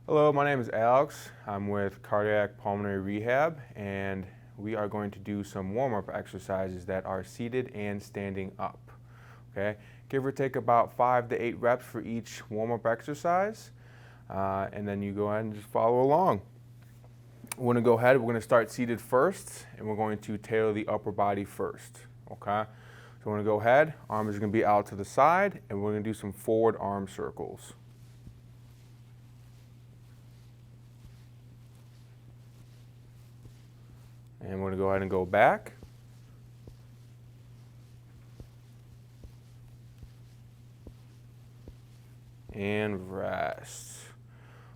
Hello, my name is Alex. I'm with Cardiopulmonary Rehab, and we are going to do some warm-up exercises that are seated and standing up. Okay, give or take about 5 to 8 reps for each warm-up exercise, and then you go ahead and just follow along. We're going to go ahead. We're going to start seated first, and we're going to tailor the upper body first. Okay, so we're going to go ahead. Arms are going to be out to the side, and we're going to do some forward arm circles. And we're going to go ahead and go back. And rest.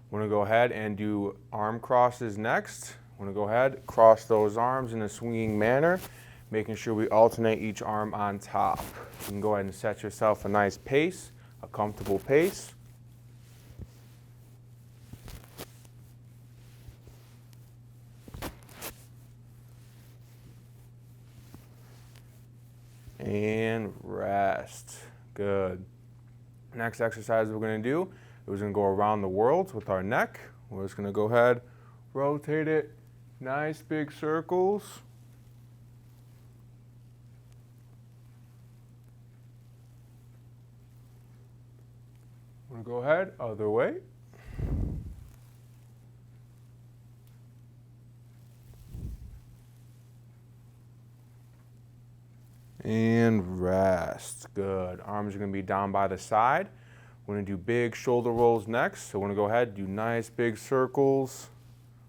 We're going to go ahead and do arm crosses next. We're going to go ahead, cross those arms in a swinging manner, making sure we alternate each arm on top. You can go ahead and set yourself a nice pace, a comfortable pace. And rest. Good. Next exercise we're going to do is going to go around the world with our neck. We're just going to go ahead, rotate it, nice big circles. We're going to go ahead, other way. And rest. Good. Arms are going to be down by the side. We're going to do big shoulder rolls next. So we're going to go ahead and do nice big circles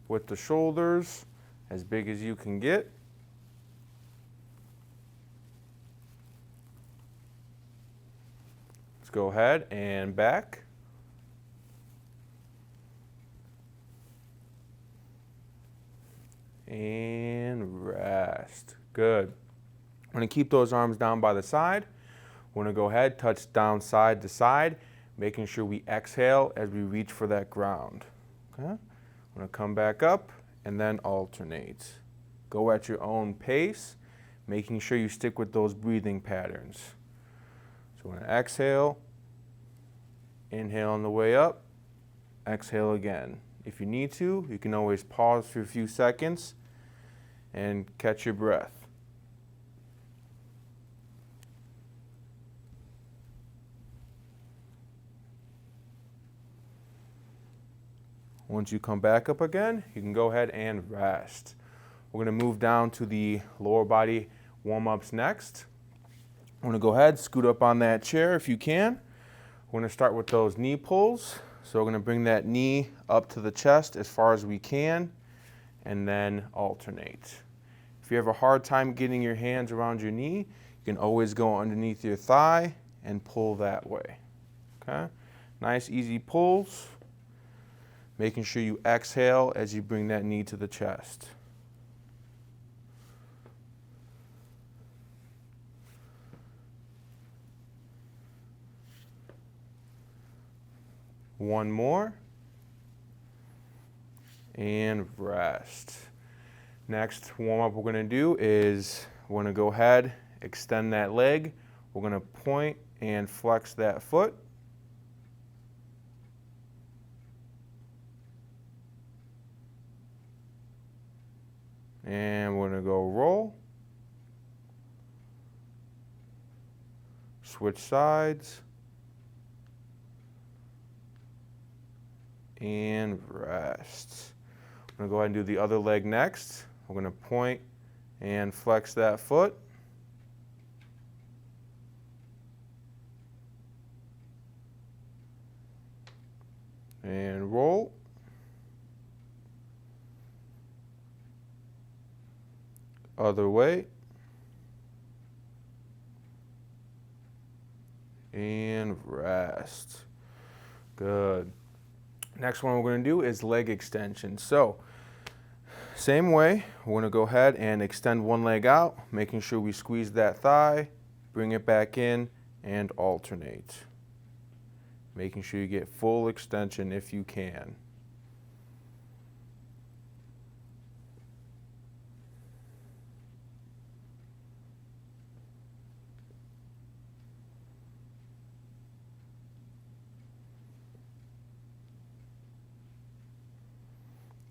with the shoulders, as big as you can get. Let's go ahead and back. And rest. Good. We're going to keep those arms down by the side. We're going to go ahead, touch down side to side, making sure we exhale as we reach for that ground. Okay? We're going to come back up and then alternate. Go at your own pace, making sure you stick with those breathing patterns. So we're going to exhale, inhale on the way up, exhale again. If you need to, you can always pause for a few seconds and catch your breath. Once you come back up again, you can go ahead and rest. We're going to move down to the lower body warm-ups next. I'm going to go ahead, scoot up on that chair if you can. We're going to start with those knee pulls. So we're going to bring that knee up to the chest as far as we can, and then alternate. If you have a hard time getting your hands around your knee, you can always go underneath your thigh and pull that way. Okay? Nice, easy pulls. Making sure you exhale as you bring that knee to the chest. One more. And rest. Next warm up we're going to do is we're going to go ahead, extend that leg. We're going to point and flex that foot. And we're going to go roll. Switch sides. And rest. I'm going to go ahead and do the other leg next. We're going to point and flex that foot. And roll. Other way. And rest. Good. Next one we're going to do is leg extension. So, same way, we're going to go ahead and extend one leg out, making sure we squeeze that thigh, bring it back in, and alternate. Making sure you get full extension if you can.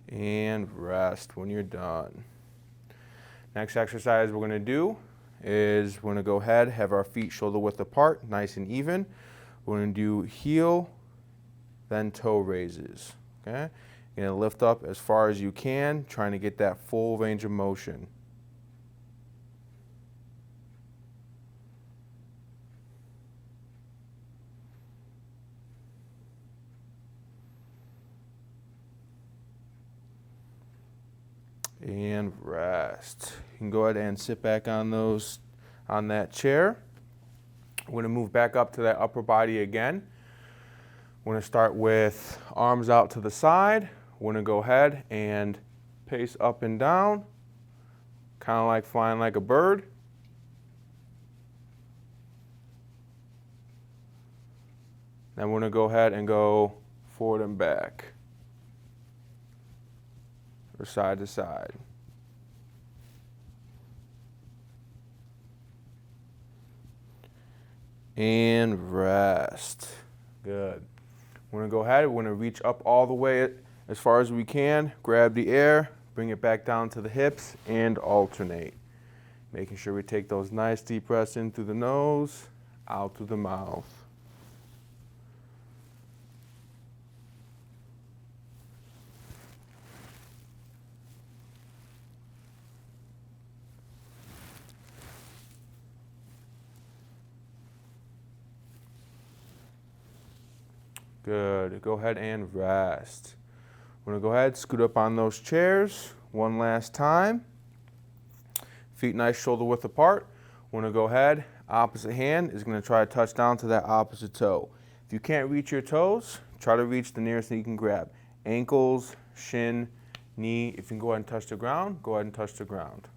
and rest when you're done. Next exercise we're going to do is we're going to go ahead, have our feet shoulder width apart, nice and even. We're going to do heel, then toe raises. Okay? You're going to lift up as far as you can, trying to get that full range of motion. And rest. You can go ahead and sit back on that chair. We're going to move back up to that upper body again. We're going to start with arms out to the side. We're going to go ahead and pace up and down, kind of like flying like a bird. Then we're going to go ahead and go forward and back, or side to side. And rest. Good. We're going to go ahead, we're going to reach up all the way as far as we can, grab the air, bring it back down to the hips, and alternate. Making sure we take those nice deep breaths in through the nose, out through the mouth. Good. Go ahead and rest. We're going to go ahead, scoot up on those chairs one last time. Feet nice shoulder width apart. We're going to go ahead, opposite hand is going to try to touch down to that opposite toe. If you can't reach your toes, try to reach the nearest thing you can grab. Ankles, shin, knee. If you can go ahead and touch the ground, go ahead and touch the ground.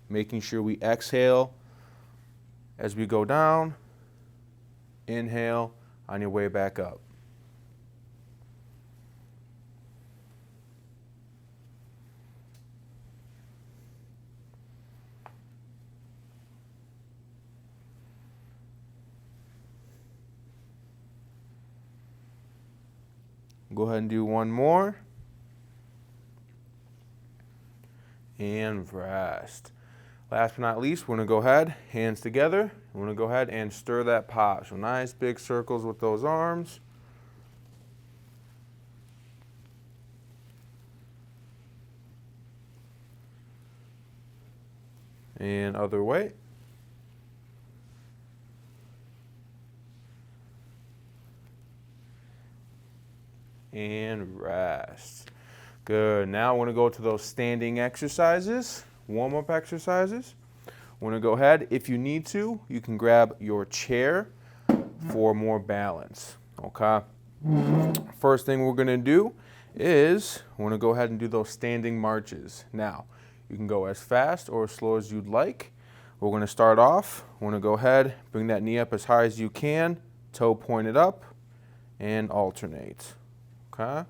Making sure we exhale as we go down. Inhale on your way back up. Go ahead and do one more. And rest. Last but not least, we're going to go ahead, hands together. We're going to go ahead and stir that pot. So nice big circles with those arms. And other way. And rest. Good. Now we're going to go to those standing exercises, warm-up exercises. We're going to go ahead. If you need to, you can grab your chair for more balance. Okay. First thing we're going to do is we're going to go ahead and do those standing marches. Now, you can go as fast or as slow as you'd like. We're going to start off. We're going to go ahead, bring that knee up as high as you can, toe pointed up, and alternate. Okay?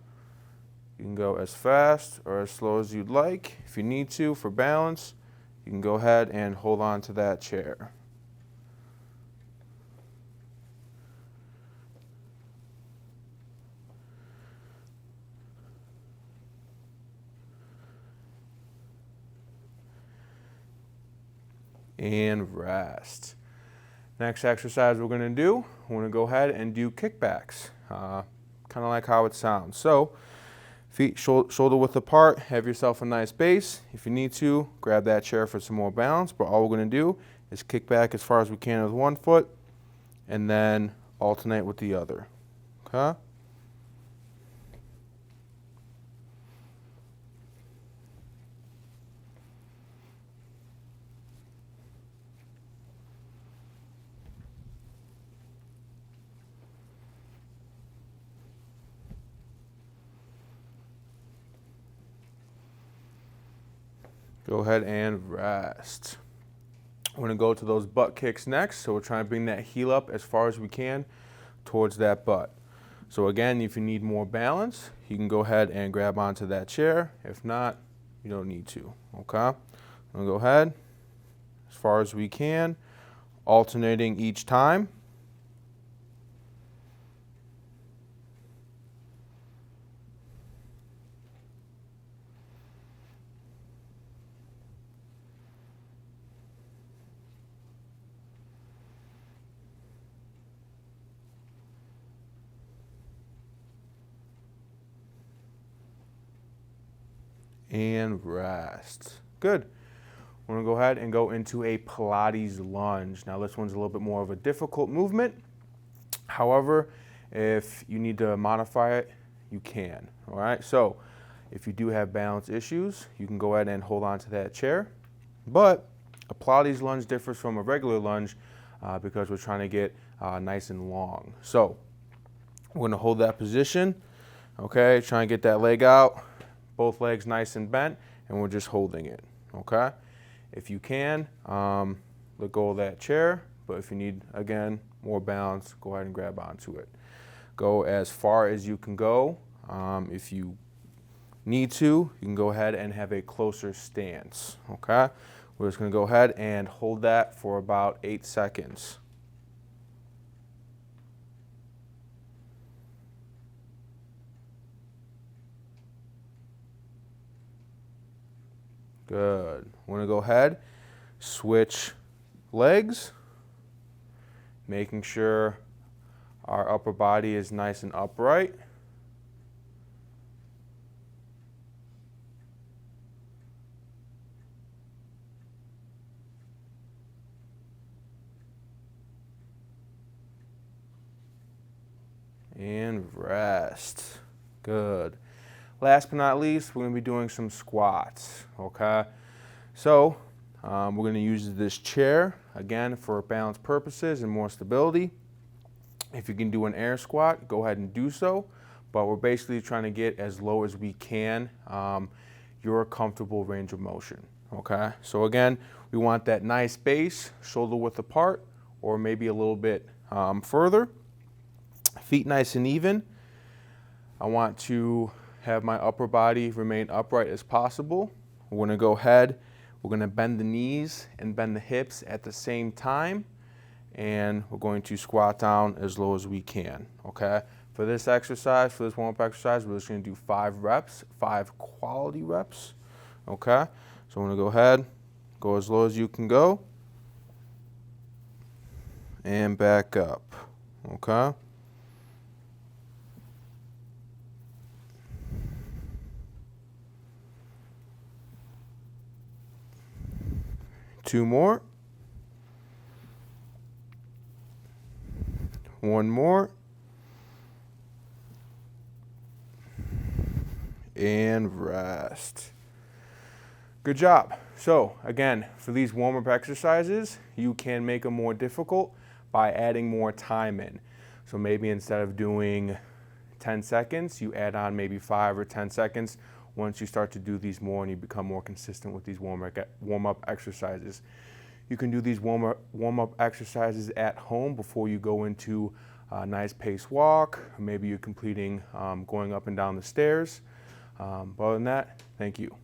You can go as fast or as slow as you'd like. If you need to, for balance, you can go ahead and hold on to that chair. And rest. Next exercise we're going to do, we're going to go ahead and do kickbacks. Kind of like how it sounds. So, feet shoulder width apart, have yourself a nice base. If you need to, grab that chair for some more balance, but all we're going to do is kick back as far as we can with one foot and then alternate with the other. Okay? Go ahead and rest. We're going to go to those butt kicks next. So we're trying to bring that heel up as far as we can towards that butt. So again, if you need more balance, you can go ahead and grab onto that chair. If not, you don't need to. Okay? I'm going to go ahead as far as we can, alternating each time. and rest. Good. We're gonna go ahead and go into a Pilates lunge. Now this one's a little bit more of a difficult movement. However, if you need to modify it, you can, all right? So if you do have balance issues, you can go ahead and hold on to that chair. But a Pilates lunge differs from a regular lunge because we're trying to get nice and long. So we're gonna hold that position, okay? Try and get that leg out, both legs nice and bent, and we're just holding it, okay? If you can, let go of that chair, but if you need, again, more balance, go ahead and grab onto it. Go as far as you can go. If you need to, you can go ahead and have a closer stance, okay? We're just gonna go ahead and hold that for about 8 seconds. Good. We're gonna go ahead, switch legs, making sure our upper body is nice and upright. And rest. Good. Last but not least, we're going to be doing some squats, okay? So we're going to use this chair, again, for balance purposes and more stability. If you can do an air squat, go ahead and do so, but we're basically trying to get as low as we can your comfortable range of motion, okay? So again, we want that nice base, shoulder width apart, or maybe a little bit further. Feet nice and even. I want to have my upper body remain upright as possible. We're gonna go ahead, we're gonna bend the knees and bend the hips at the same time, and we're going to squat down as low as we can, okay? For this exercise, for this warm-up exercise, we're just gonna do 5 reps, 5 quality reps, okay? So I'm gonna go ahead, go as low as you can go, and back up, okay? Two more. One more. And rest. Good job. So again, for these warm-up exercises, you can make them more difficult by adding more time in. So maybe instead of doing 10 seconds, you add on maybe 5 or 10 seconds once you start to do these more and you become more consistent with these warm-up exercises. You can do these warm-up exercises at home before you go into a nice pace walk. Maybe you're completing going up and down the stairs. But other than that, thank you.